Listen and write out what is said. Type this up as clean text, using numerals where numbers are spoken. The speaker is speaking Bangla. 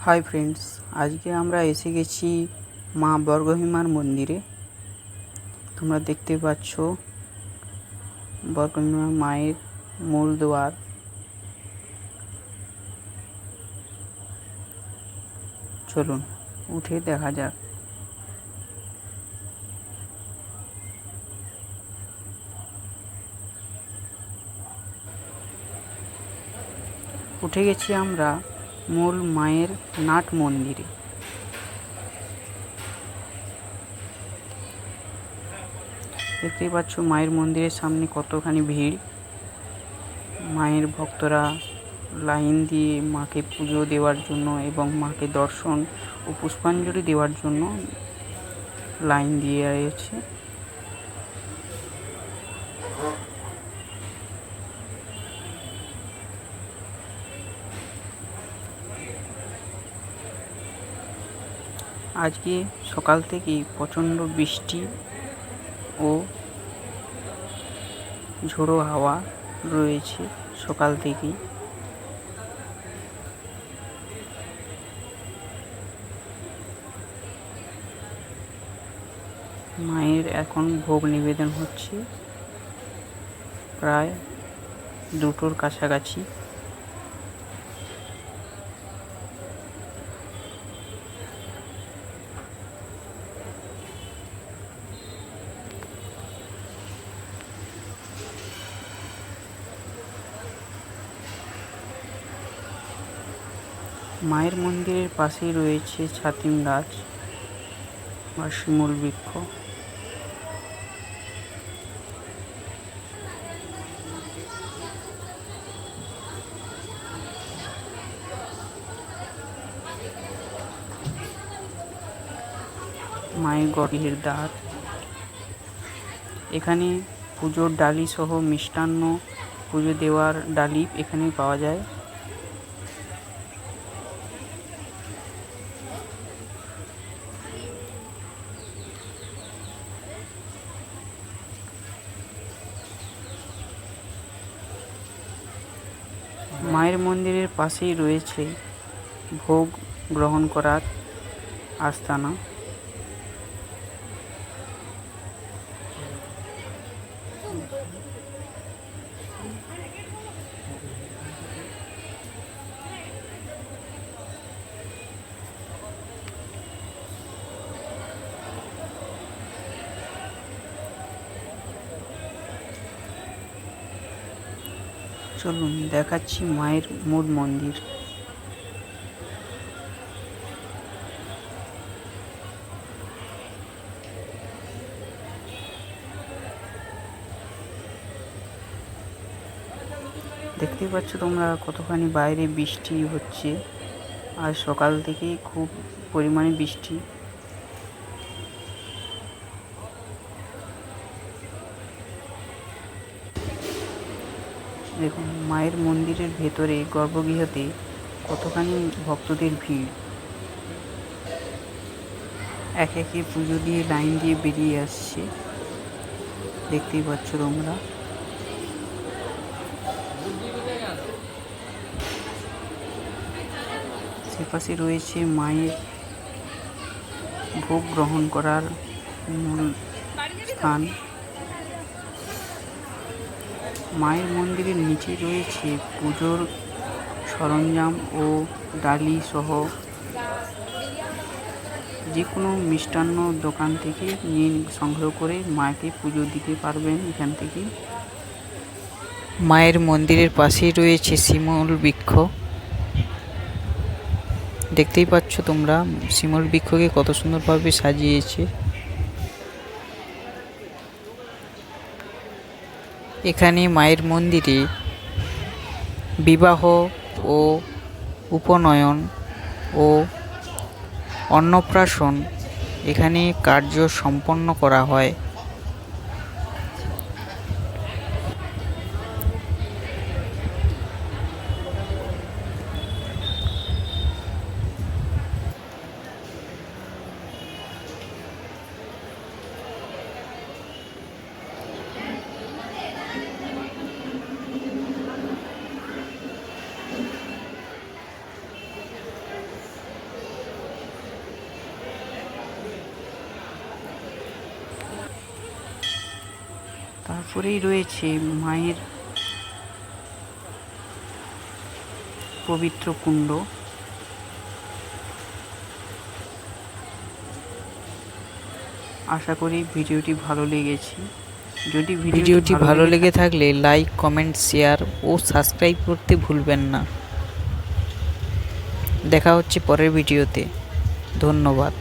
হাই ফ্রেন্ডস, আজকে আমরা এসে গেছি মা বর্গভীমার মন্দিরে। তোমরা দেখতে পাচ্ছ বর্গভীমা মায়ের মূল দ্বার। চলুন উঠে দেখা যাক। উঠে গেছি আমরা মূল মায়ের নাট মন্দিরে। দেখতেই পাচ্ছ মায়ের মন্দিরের সামনে কতখানি ভিড়। মায়ের ভক্তরা লাইন দিয়ে মাকে পুজো দেওয়ার জন্য এবং মাকে দর্শন ও পুষ্পাঞ্জলি দেওয়ার জন্য লাইন দিয়ে রয়েছে। আজকে সকাল থেকেই প্রচণ্ড বৃষ্টি ও ঝোড়ো হাওয়া রয়েছে সকাল থেকেই। মায়ের এখন ভোগ নিবেদন হচ্ছে প্রায় 2টোর কাছাকাছি। মায়ের মন্দিরের পাশেই রয়েছে ছাতিম গাছ বা শিমুল বৃক্ষ। মায়ের গৃহের দ্বার। এখানে পুজোর ডালি সহ মিষ্টান্ন, পুজো দেওয়ার ডালি এখানে পাওয়া যায়। মায়ের মন্দিরের পাশেই রয়েছে ভোগ গ্রহণ করার আস্তানা। চলুন দেখাচ্ছি মায়ের মূল মন্দির। দেখতেই পাচ্ছ তোমরা কতখানি বাইরে বৃষ্টি হচ্ছে। আজ সকাল থেকেই খুব পরিমাণে বৃষ্টি। দেখুন মায়ের মন্দিরের ভেতরে গর্ভগৃহতে কতখানি ভক্তদের ভিড়। একে একে পুজো দিয়ে লাইন দিয়ে বেরিয়ে আসছে, দেখতেই পাচ্ছ তোমরা। সেপাশে রয়েছে মায়ের ভোগ গ্রহণ করার মূল স্থান। মায়ের মন্দিরের নিচে রয়েছে পুজোর সরঞ্জাম ও ডালি সহ যে কোনো মিষ্টান্ন দোকান থেকে নিয়ে সংগ্রহ করে মাকে পুজো দিতে পারবেন এখান থেকে। মায়ের মন্দিরের পাশেই রয়েছে শিমুল বৃক্ষ। দেখতেই পাচ্ছ তোমরা শিমুল বৃক্ষকে কত সুন্দরভাবে সাজিয়েছে। এখানে মায়ের মন্দিরে বিবাহ ও উপনয়ন ও অন্নপ্রাশন এখানে কার্য সম্পন্ন করা হয়। তারপরেই রয়েছে মায়ের পবিত্র কুণ্ড। আশা করি ভিডিওটি ভালো লেগেছে। যদি ভিডিওটি ভালো লেগে থাকলে লাইক, কমেন্ট, শেয়ার ও সাবস্ক্রাইব করতে ভুলবেন না। দেখা হচ্ছে পরের ভিডিওতে। ধন্যবাদ।